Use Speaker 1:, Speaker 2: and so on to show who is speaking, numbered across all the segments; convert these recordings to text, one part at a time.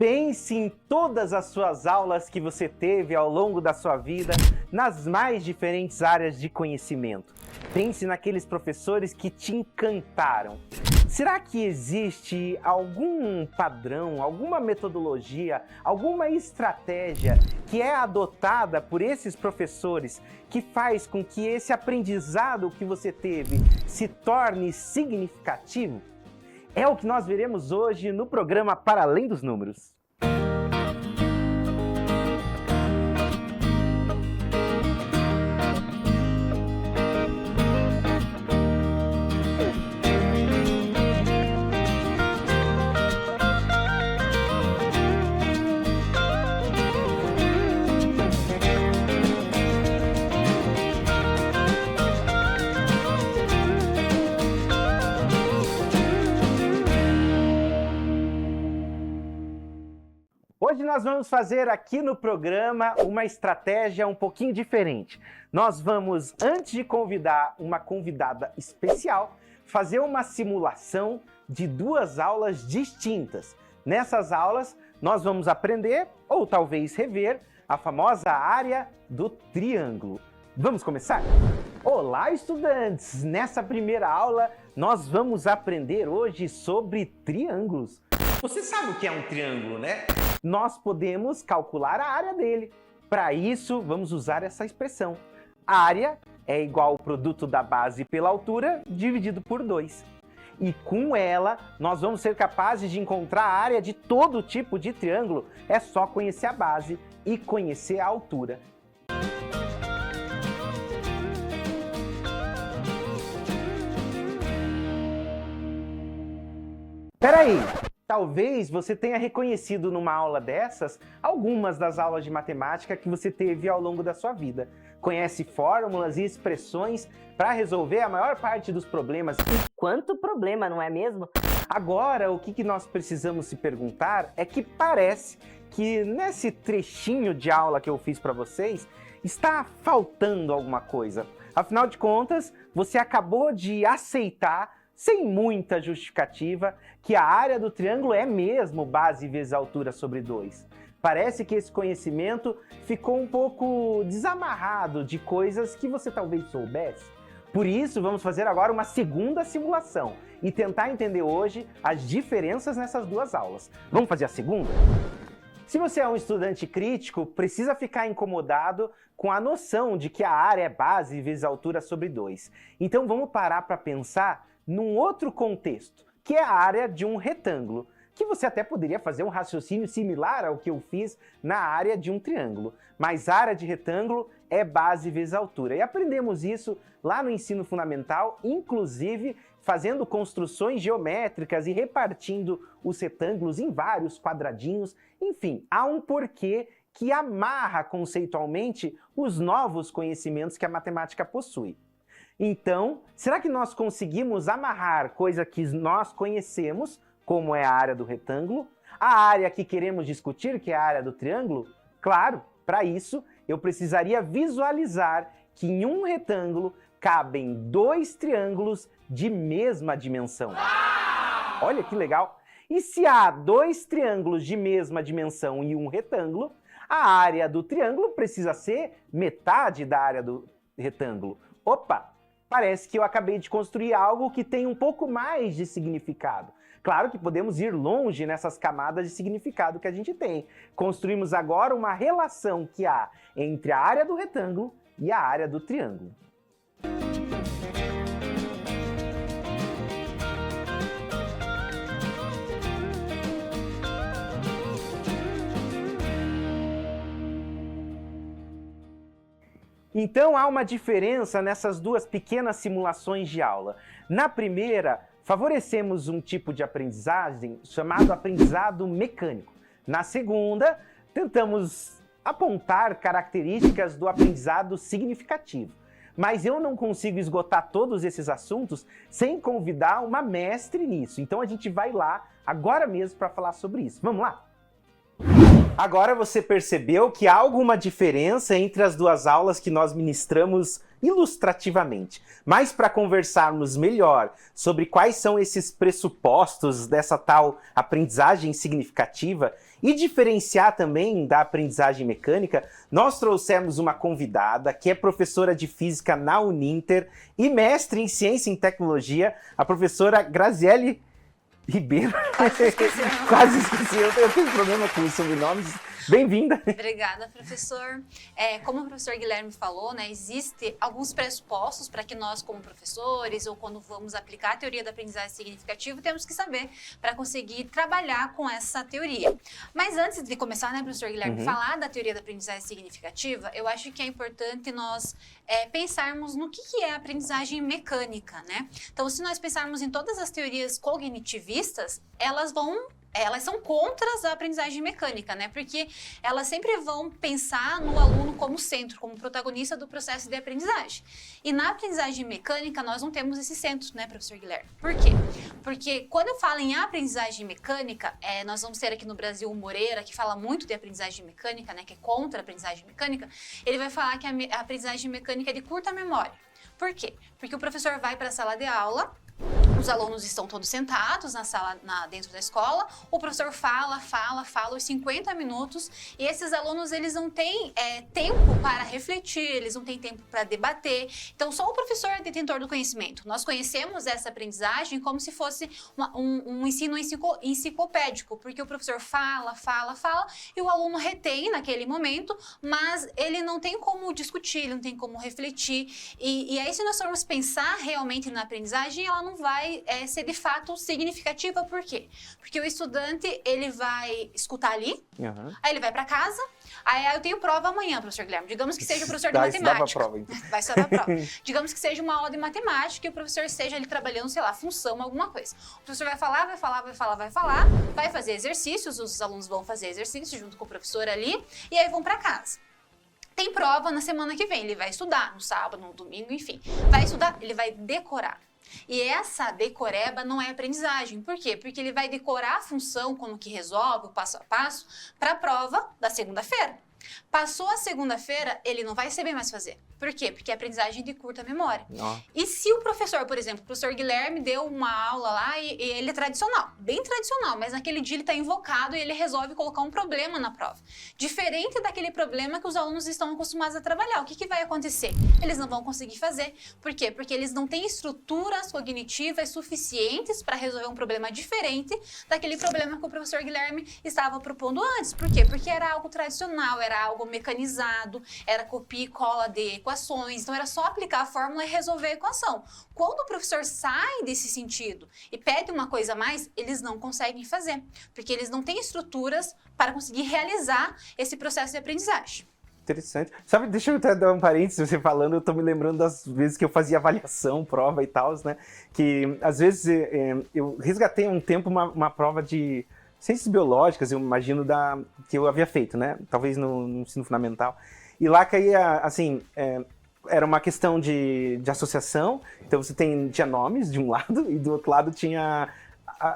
Speaker 1: Pense em todas as suas aulas que você teve ao longo da sua vida, nas mais diferentes áreas de conhecimento. Pense naqueles professores que te encantaram. Será que existe algum padrão, alguma metodologia, alguma estratégia que é adotada por esses professores que faz com que esse aprendizado que você teve se torne significativo? É o que nós veremos hoje no programa Para Além dos Números. Hoje nós vamos fazer aqui no programa uma estratégia um pouquinho diferente. Nós vamos, antes de convidar uma convidada especial, fazer uma simulação de duas aulas distintas. Nessas aulas, nós vamos aprender, ou talvez rever, a famosa área do triângulo. Vamos começar? Olá, estudantes! Nessa primeira aula, nós vamos aprender hoje sobre triângulos. Você sabe o que é um triângulo, né? Nós podemos calcular a área dele. Para isso, vamos usar essa expressão. Área é igual ao produto da base pela altura dividido por 2. E com ela, nós vamos ser capazes de encontrar a área de todo tipo de triângulo. É só conhecer a base e conhecer a altura. Peraí! Talvez você tenha reconhecido numa aula dessas algumas das aulas de matemática que você teve ao longo da sua vida. Conhece fórmulas e expressões para resolver a maior parte dos problemas.
Speaker 2: Quanto problema, não é mesmo?
Speaker 1: Agora, o que nós precisamos se perguntar é que parece que nesse trechinho de aula que eu fiz para vocês está faltando alguma coisa. Afinal de contas, você acabou de aceitar sem muita justificativa, que a área do triângulo é mesmo base vezes altura sobre 2. Parece que esse conhecimento ficou um pouco desamarrado de coisas que você talvez soubesse. Por isso, vamos fazer agora uma segunda simulação e tentar entender hoje as diferenças nessas duas aulas. Vamos fazer a segunda? Se você é um estudante crítico, precisa ficar incomodado com a noção de que a área é base vezes altura sobre 2. Então vamos parar para pensar num outro contexto, que é a área de um retângulo, que você até poderia fazer um raciocínio similar ao que eu fiz na área de um triângulo. Mas a área de retângulo é base vezes altura. E aprendemos isso lá no ensino fundamental, inclusive fazendo construções geométricas e repartindo os retângulos em vários quadradinhos. Enfim, há um porquê que amarra conceitualmente os novos conhecimentos que a matemática possui. Então, será que nós conseguimos amarrar coisa que nós conhecemos, como é a área do retângulo, a área que queremos discutir, que é a área do triângulo? Claro, para isso eu precisaria visualizar que em um retângulo cabem dois triângulos de mesma dimensão. Olha que legal! E se há dois triângulos de mesma dimensão e um retângulo, a área do triângulo precisa ser metade da área do retângulo. Opa! Parece que eu acabei de construir algo que tem um pouco mais de significado. Claro que podemos ir longe nessas camadas de significado que a gente tem. Construímos agora uma relação que há entre a área do retângulo e a área do triângulo. Então há uma diferença nessas duas pequenas simulações de aula. Na primeira, favorecemos um tipo de aprendizagem chamado aprendizado mecânico. Na segunda, tentamos apontar características do aprendizado significativo. Mas eu não consigo esgotar todos esses assuntos sem convidar uma mestre nisso. Então a gente vai lá agora mesmo para falar sobre isso. Vamos lá? Agora você percebeu que há alguma diferença entre as duas aulas que nós ministramos ilustrativamente. Mas para conversarmos melhor sobre quais são esses pressupostos dessa tal aprendizagem significativa e diferenciar também da aprendizagem mecânica, nós trouxemos uma convidada que é professora de física na Uninter e mestre em ciência e tecnologia, a professora Graziele Ribeiro. Quase esqueci, eu tenho problema com os sobrenomes. Bem-vinda.
Speaker 3: Obrigada, professor. Como o professor Guilherme falou, né, existem alguns pressupostos para que nós, como professores, ou quando vamos aplicar a teoria da aprendizagem significativa, temos que saber para conseguir trabalhar com essa teoria. Mas antes de começar, né, professor Guilherme, falar da teoria da aprendizagem significativa, eu acho que é importante nós pensarmos no que é a aprendizagem mecânica, né? Então, se nós pensarmos em todas as teorias cognitivistas, elas são contras à aprendizagem mecânica, né? Porque elas sempre vão pensar no aluno como centro, como protagonista do processo de aprendizagem. E na aprendizagem mecânica, nós não temos esse centro, né, professor Guilherme? Por quê? Porque quando eu falo em aprendizagem mecânica, nós vamos ter aqui no Brasil o Moreira, que fala muito de aprendizagem mecânica, né, que é contra a aprendizagem mecânica. Ele vai falar que a aprendizagem mecânica é de curta memória. Por quê? Porque o professor vai para a sala de aula, os alunos estão todos sentados na sala, dentro da escola, o professor fala os 50 minutos e esses alunos, eles não têm tempo para refletir, eles não têm tempo para debater. Então, só o professor é detentor do conhecimento. Nós conhecemos essa aprendizagem como se fosse um ensino enciclopédico, porque o professor fala e o aluno retém naquele momento, mas ele não tem como discutir, ele não tem como refletir. E aí, se nós formos pensar realmente na aprendizagem, ela não vai ser de fato significativa. Por quê? Porque o estudante, ele vai escutar ali, aí ele vai para casa, aí eu tenho prova amanhã, professor Guilherme. Digamos que seja o professor de matemática.
Speaker 1: Prova, então.
Speaker 3: Vai estudar pra prova. Digamos que seja uma aula de matemática e o professor esteja ali trabalhando, sei lá, função, alguma coisa. O professor vai falar, vai fazer exercícios, os alunos vão fazer exercícios junto com o professor ali, e aí vão para casa. Tem prova na semana que vem, ele vai estudar no sábado, no domingo, enfim. Vai estudar, ele vai decorar. E essa decoreba não é aprendizagem. Por quê? Porque ele vai decorar a função, como que resolve, o passo a passo, para a prova da segunda-feira. Passou a segunda-feira, ele não vai saber mais fazer. Por quê? Porque é aprendizagem de curta memória. E se o professor, por exemplo, o professor Guilherme deu uma aula lá e ele é tradicional, bem tradicional, mas naquele dia ele está invocado e ele resolve colocar um problema na prova. Diferente daquele problema que os alunos estão acostumados a trabalhar. O que vai acontecer? Eles não vão conseguir fazer. Por quê? Porque eles não têm estruturas cognitivas suficientes para resolver um problema diferente daquele problema que o professor Guilherme estava propondo antes. Por quê? Porque era algo tradicional, era algo mecanizado, era copia e cola de equações, então era só aplicar a fórmula e resolver a equação. Quando o professor sai desse sentido e pede uma coisa a mais, eles não conseguem fazer, porque eles não têm estruturas para conseguir realizar esse processo de aprendizagem.
Speaker 1: Interessante. Sabe, deixa eu até dar um parênteses, você falando, eu tô me lembrando das vezes que eu fazia avaliação, prova e tal, né? Que às vezes eu resgatei um tempo uma prova de ciências biológicas, eu imagino, que eu havia feito, né? Talvez no ensino fundamental. E lá caía, assim, era uma questão de associação, então você tinha nomes de um lado e do outro lado tinha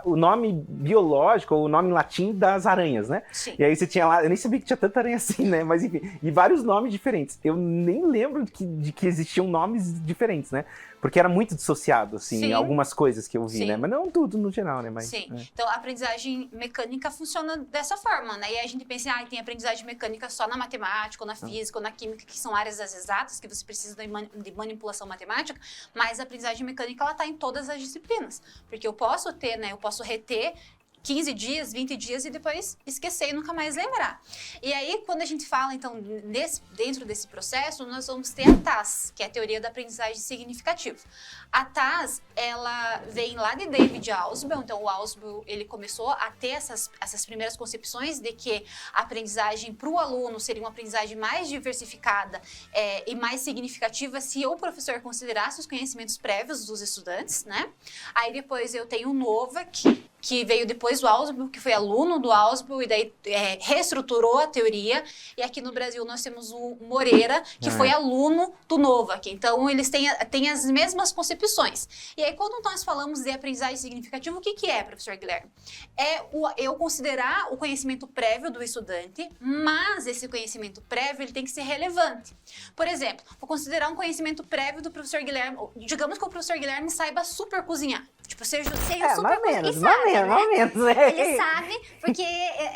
Speaker 1: o nome biológico, ou o nome em latim das aranhas, né?
Speaker 3: Sim.
Speaker 1: E aí você tinha lá, eu nem sabia que tinha tanta aranha assim, né? Mas enfim, e vários nomes diferentes. Eu nem lembro de que existiam nomes diferentes, né? Porque era muito dissociado, assim,
Speaker 3: Sim.
Speaker 1: algumas coisas que eu vi,
Speaker 3: Sim.
Speaker 1: né? Mas não tudo no geral, né? Mas,
Speaker 3: Sim. Então, a aprendizagem mecânica funciona dessa forma, né? E aí a gente pensa, tem aprendizagem mecânica só na matemática, ou na física, ou na química, que são áreas das exatas, que você precisa de manipulação matemática, mas a aprendizagem mecânica, ela tá em todas as disciplinas. Porque eu posso ter, né? Eu posso reter 15 dias, 20 dias e depois esquecer e nunca mais lembrar. E aí, quando a gente fala, então, dentro desse processo, nós vamos ter a TAS, que é a Teoria da Aprendizagem Significativa. A TAS, ela vem lá de David Ausubel, então o Ausubel, ele começou a ter essas primeiras concepções de que a aprendizagem para o aluno seria uma aprendizagem mais diversificada e mais significativa se o professor considerasse os conhecimentos prévios dos estudantes, né? Aí depois eu tenho o Novak, que veio depois do Ausubel, que foi aluno do Ausubel e daí reestruturou a teoria. E aqui no Brasil nós temos o Moreira, que foi aluno do Novak. Então, eles têm as mesmas concepções. E aí, quando nós falamos de aprendizagem significativa, o que é, professor Guilherme? É eu considerar o conhecimento prévio do estudante, mas esse conhecimento prévio ele tem que ser relevante. Por exemplo, vou considerar um conhecimento prévio do professor Guilherme. Digamos que o professor Guilherme saiba super cozinhar. Tipo, seja super
Speaker 1: menos, né?
Speaker 4: Ele sabe, porque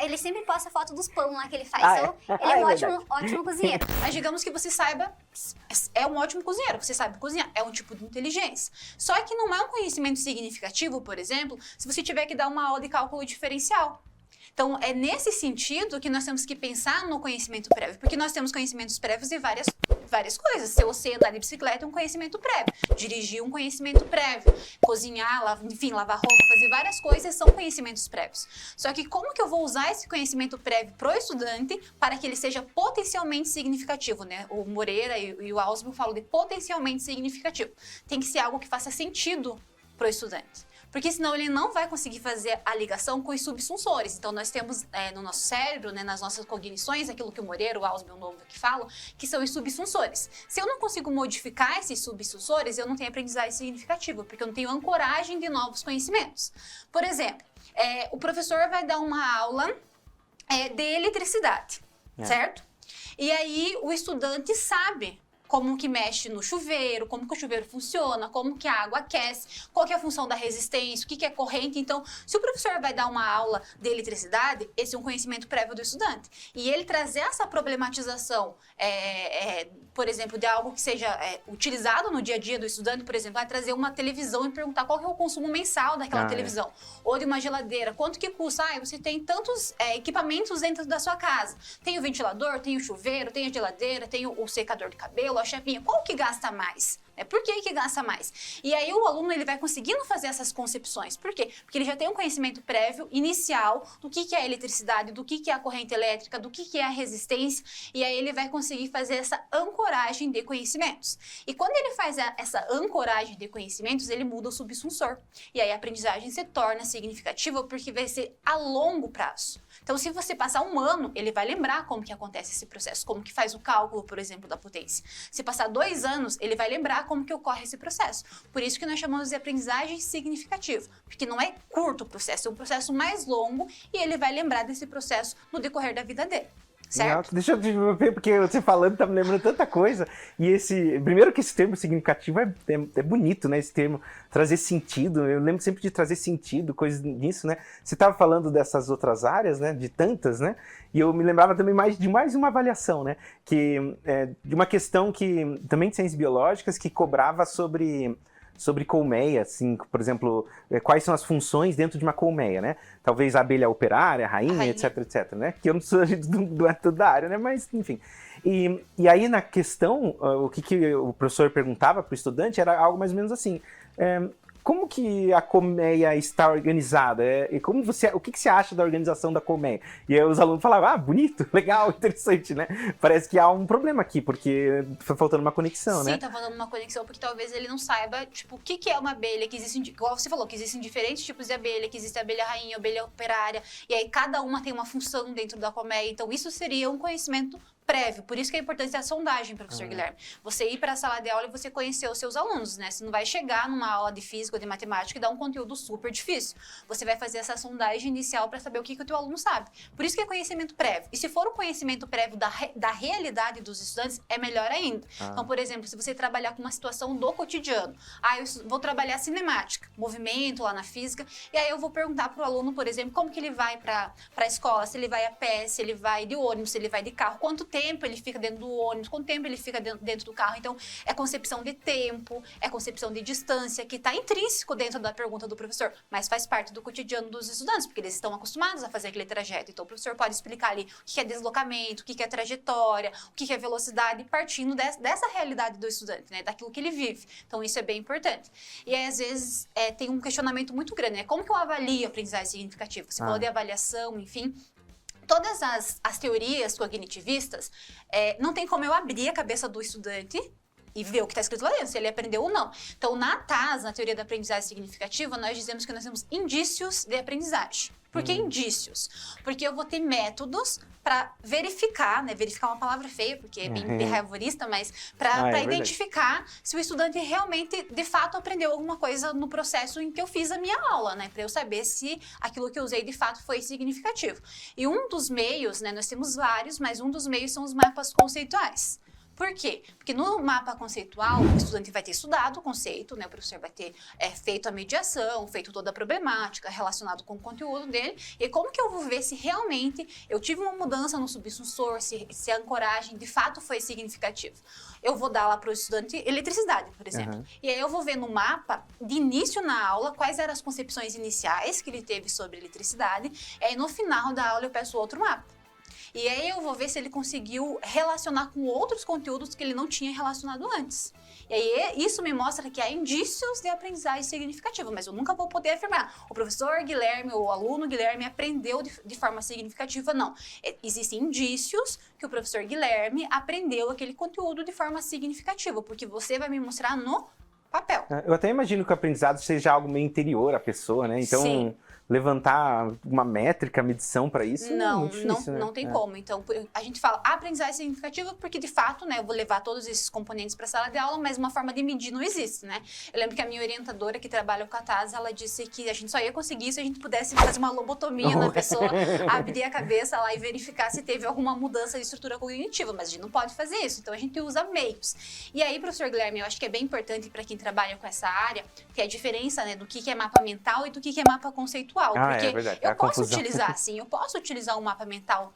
Speaker 4: ele sempre posta foto dos pão lá que ele faz. Então, ele é um ótimo cozinheiro.
Speaker 3: Mas digamos que você saiba, é um ótimo cozinheiro, você sabe cozinhar, é um tipo de inteligência. Só que não é um conhecimento significativo, por exemplo, se você tiver que dar uma aula de cálculo diferencial. Então, é nesse sentido que nós temos que pensar no conhecimento prévio, porque nós temos conhecimentos prévios de várias coisas. Se você andar de bicicleta, é um conhecimento prévio. Dirigir, um conhecimento prévio. Cozinhar, enfim, lavar roupa, fazer várias coisas são conhecimentos prévios. Só que como que eu vou usar esse conhecimento prévio para o estudante para que ele seja potencialmente significativo, né? O Moreira e o Ausubel falam de potencialmente significativo. Tem que ser algo que faça sentido para o estudante. Porque senão ele não vai conseguir fazer a ligação com os subsunsores. Então, nós temos no nosso cérebro, né, nas nossas cognições, aquilo que o Moreira, o Ausubel, o Novak falam, que são os subsunsores. Se eu não consigo modificar esses subsunsores, eu não tenho aprendizagem significativa, porque eu não tenho ancoragem de novos conhecimentos. Por exemplo, o professor vai dar uma aula de eletricidade, certo? E aí, o estudante sabe como que mexe no chuveiro, como que o chuveiro funciona, como que a água aquece, qual que é a função da resistência, o que é corrente. Então, se o professor vai dar uma aula de eletricidade, esse é um conhecimento prévio do estudante. E ele trazer essa problematização, por exemplo, de algo que seja utilizado no dia a dia do estudante, por exemplo, vai trazer uma televisão e perguntar qual que é o consumo mensal daquela televisão. Ou de uma geladeira, quanto que custa? Você tem tantos equipamentos dentro da sua casa. Tem o ventilador, tem o chuveiro, tem a geladeira, tem o secador de cabelo, a chapinha. Qual que gasta mais? Por que gasta mais? E aí o aluno ele vai conseguindo fazer essas concepções. Por quê? Porque ele já tem um conhecimento prévio, inicial, do que é a eletricidade, do que é a corrente elétrica, do que é a resistência, e aí ele vai conseguir fazer essa ancoragem de conhecimentos. E quando ele faz essa ancoragem de conhecimentos, ele muda o subsunsor. E aí a aprendizagem se torna significativa porque vai ser a longo prazo. Então, se você passar um ano, ele vai lembrar como que acontece esse processo, como que faz o cálculo, por exemplo, da potência. Se passar 2 anos, ele vai lembrar como que ocorre esse processo. Por isso que nós chamamos de aprendizagem significativa, porque não é curto o processo, é um processo mais longo e ele vai lembrar desse processo no decorrer da vida dele. Certo?
Speaker 1: Deixa eu te ver, porque você falando tá me lembrando tanta coisa. E primeiro que esse termo significativo é bonito, né? Esse termo, trazer sentido. Eu lembro sempre de trazer sentido, coisas nisso, né? Você estava falando dessas outras áreas, né? De tantas, né? E eu me lembrava também de mais uma avaliação, né? De uma questão que, também de ciências biológicas, que cobrava sobre colmeia, assim, por exemplo, quais são as funções dentro de uma colmeia, né? Talvez a abelha operária, a rainha, etc, né? Que eu não sou da área, né? Mas, enfim. E aí, na questão, o que o professor perguntava para o estudante era algo mais ou menos assim. Como que a colmeia está organizada? O que você acha da organização da colmeia? E aí os alunos falavam, bonito, legal, interessante, né? Parece que há um problema aqui, porque foi faltando uma conexão, né?
Speaker 3: Sim, tá faltando uma conexão, porque talvez ele não saiba, tipo, o que é uma abelha, que existem, igual você falou, que existem diferentes tipos de abelha, que existe a abelha rainha, a abelha operária, e aí cada uma tem uma função dentro da colmeia, então isso seria um conhecimento prévio. Por isso que é importante a sondagem, professor Guilherme. Você ir para a sala de aula e você conhecer os seus alunos, né? Você não vai chegar numa aula de física ou de matemática e dar um conteúdo super difícil. Você vai fazer essa sondagem inicial para saber o que o teu aluno sabe. Por isso que é conhecimento prévio. E se for um conhecimento prévio da realidade dos estudantes, é melhor ainda. Então, por exemplo, se você trabalhar com uma situação do cotidiano, eu vou trabalhar cinemática, movimento lá na física, e aí eu vou perguntar para o aluno, por exemplo, como que ele vai para a escola, se ele vai a pé, se ele vai de ônibus, se ele vai de carro, quanto tempo ele fica dentro do ônibus, quanto tempo ele fica dentro do carro. Então, é concepção de tempo, é concepção de distância, que está intrínseco dentro da pergunta do professor, mas faz parte do cotidiano dos estudantes, porque eles estão acostumados a fazer aquele trajeto. Então, o professor pode explicar ali o que é deslocamento, o que é trajetória, o que é velocidade, partindo dessa realidade do estudante, né, daquilo que ele vive. Então, isso é bem importante. E aí, às vezes, tem um questionamento muito grande, né? Como que eu avalio a aprendizagem significativa? Você falou de avaliação, enfim. Todas as teorias cognitivistas, não tem como eu abrir a cabeça do estudante e ver o que está escrito lá dentro, se ele aprendeu ou não. Então, na TAS, na teoria da aprendizagem significativa, nós dizemos que nós temos indícios de aprendizagem. Por que indícios? Porque eu vou ter métodos para verificar, né? Verificar é uma palavra feia, porque é bem behaviorista, mas para identificar se o estudante realmente, de fato, aprendeu alguma coisa no processo em que eu fiz a minha aula, né? Para eu saber se aquilo que eu usei, de fato, foi significativo. E um dos meios, né? Nós temos vários, mas um dos meios são os mapas conceituais. Por quê? Porque no mapa conceitual, o estudante vai ter estudado o conceito, né? O professor vai ter feito a mediação, feito toda a problemática relacionada com o conteúdo dele. E como que eu vou ver se realmente eu tive uma mudança no subsussor, se a ancoragem de fato foi significativa? Eu vou dar lá para o estudante eletricidade, por exemplo. E aí eu vou ver no mapa, de início na aula, quais eram as concepções iniciais que ele teve sobre eletricidade. E aí no final da aula eu peço outro mapa. E aí eu vou ver se ele conseguiu relacionar com outros conteúdos que ele não tinha relacionado antes. E aí isso me mostra que há indícios de aprendizagem significativa, mas eu nunca vou poder afirmar o professor Guilherme ou o aluno Guilherme aprendeu de forma significativa, não. Existem indícios que o professor Guilherme aprendeu aquele conteúdo de forma significativa, porque você vai me mostrar no papel.
Speaker 1: Eu até imagino que o aprendizado seja algo meio interior à pessoa, né? Então,
Speaker 3: sim,
Speaker 1: levantar uma métrica, medição para isso é muito difícil, né?
Speaker 3: Não tem como. Então, a gente fala aprendizagem significativa porque, de fato, né, eu vou levar todos esses componentes para a sala de aula, mas uma forma de medir não existe, né? Eu lembro que a minha orientadora, que trabalha com a TAS, ela disse que a gente só ia conseguir se a gente pudesse fazer uma lobotomia na pessoa, abrir a cabeça lá e verificar se teve alguma mudança de estrutura cognitiva, mas a gente não pode fazer isso, então a gente usa meios. E aí, professor Guilherme, eu acho que é bem importante para quem trabalha com essa área, que é a diferença, né, do que é mapa mental e do que é mapa conceitual. Porque
Speaker 1: é verdade,
Speaker 3: eu posso utilizar, sim, eu posso utilizar um mapa mental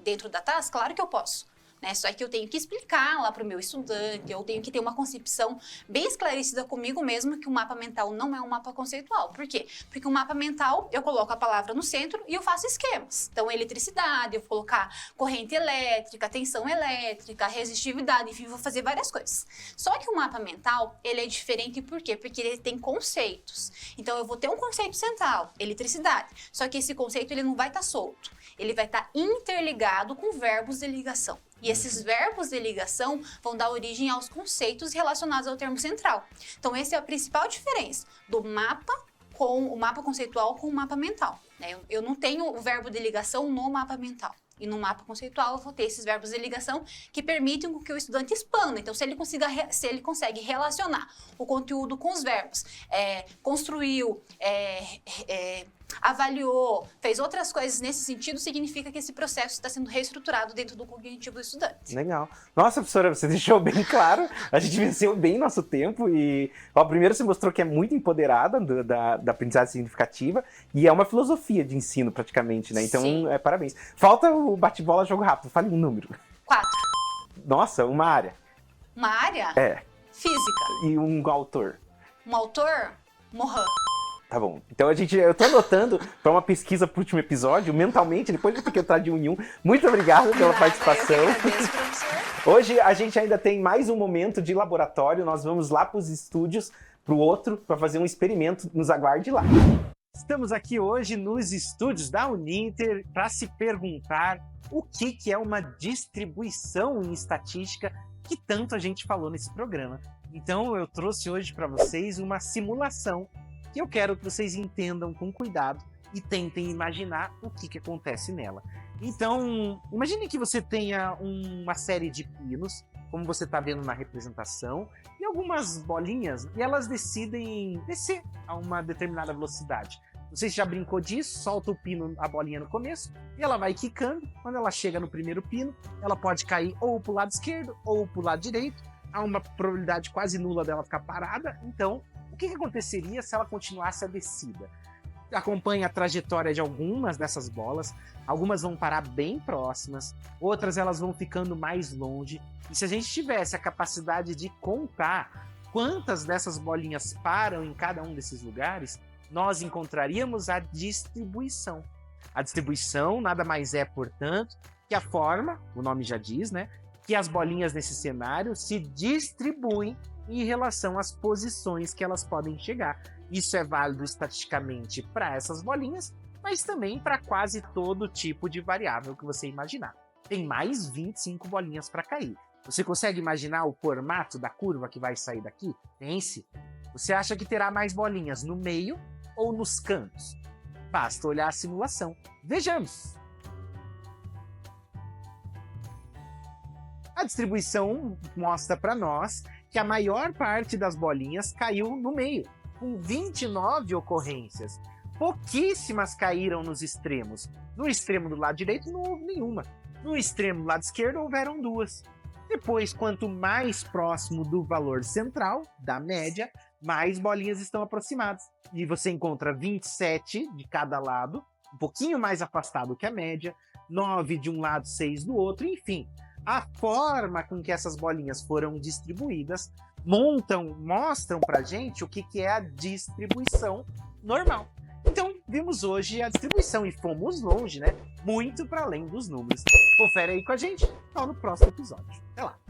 Speaker 3: dentro da TAS? Claro que eu posso. Né? Só que eu tenho que explicar lá para o meu estudante, eu tenho que ter uma concepção bem esclarecida comigo mesmo que o mapa mental não é um mapa conceitual. Por quê? Porque o mapa mental, eu coloco a palavra no centro e eu faço esquemas. Então, eletricidade, eu vou colocar corrente elétrica, tensão elétrica, resistividade, enfim, vou fazer várias coisas. Só que o mapa mental, ele é diferente por quê? Porque ele tem conceitos. Então, eu vou ter um conceito central, eletricidade. Só que esse conceito, ele não vai estar solto. Ele vai estar interligado com verbos de ligação. E esses verbos de ligação vão dar origem aos conceitos relacionados ao termo central. Então, essa é a principal diferença do mapa com o mapa conceitual com o mapa mental. Né? Eu não tenho o verbo de ligação no mapa mental. E no mapa conceitual, eu vou ter esses verbos de ligação que permitem que o estudante expanda. Então, se ele consegue relacionar o conteúdo com os verbos, construiu, avaliou, fez outras coisas nesse sentido, significa que esse processo está sendo reestruturado dentro do cognitivo do estudante.
Speaker 1: Legal. Nossa, professora, você deixou bem claro, a gente venceu bem nosso tempo e, primeiro você mostrou que é muito empoderada da aprendizagem significativa e é uma filosofia de ensino praticamente, né? Então, parabéns. Falta o bate-bola jogo rápido, fale um número.
Speaker 3: 4.
Speaker 1: Nossa, uma área.
Speaker 3: Uma área? Física.
Speaker 1: E um autor.
Speaker 3: Um autor? Mohan.
Speaker 1: Tá bom. Então eu tô anotando para uma pesquisa pro último episódio, mentalmente, depois eu tenho que entrar de um em um. Muito obrigado pela participação.
Speaker 3: Eu que agradeço, professor.
Speaker 1: Hoje a gente ainda tem mais um momento de laboratório, nós vamos lá pros estúdios, pro outro, para fazer um experimento, nos aguarde lá. Estamos aqui hoje nos estúdios da Uninter para se perguntar o que é uma distribuição em estatística que tanto a gente falou nesse programa. Então eu trouxe hoje para vocês uma simulação que eu quero que vocês entendam com cuidado e tentem imaginar o que acontece nela. Então, imagine que você tenha uma série de pinos, como você está vendo na representação, e algumas bolinhas, e elas decidem descer a uma determinada velocidade. Não sei se já brincou disso, solta o pino, a bolinha no começo, e ela vai quicando. Quando ela chega no primeiro pino, ela pode cair ou para o lado esquerdo ou para o lado direito. Há uma probabilidade quase nula dela ficar parada, então o que aconteceria se ela continuasse a descida? Acompanhe a trajetória de algumas dessas bolas, algumas vão parar bem próximas, outras elas vão ficando mais longe, e se a gente tivesse a capacidade de contar quantas dessas bolinhas param em cada um desses lugares, nós encontraríamos a distribuição. A distribuição nada mais é, portanto, que a forma, o nome já diz, né, que as bolinhas nesse cenário se distribuem em relação às posições que elas podem chegar. Isso é válido estatisticamente para essas bolinhas, mas também para quase todo tipo de variável que você imaginar. Tem mais 25 bolinhas para cair.
Speaker 5: Você consegue imaginar o formato da curva que vai sair daqui? Pense. Você acha que terá mais bolinhas no meio ou nos cantos? Basta olhar a simulação. Vejamos! A distribuição mostra para nós que a maior parte das bolinhas caiu no meio, com 29 ocorrências. Pouquíssimas caíram nos extremos. No extremo do lado direito não houve nenhuma. No extremo do lado esquerdo houveram 2. Depois, quanto mais próximo do valor central, da média, mais bolinhas estão aproximadas. E você encontra 27 de cada lado, um pouquinho mais afastado que a média, 9 de um lado, 6 do outro, enfim. A forma com que essas bolinhas foram distribuídas mostram pra gente o que é a distribuição normal. Então, vimos hoje a distribuição e fomos longe, né? Muito para além dos números. Confere aí com a gente, no próximo episódio. Até lá!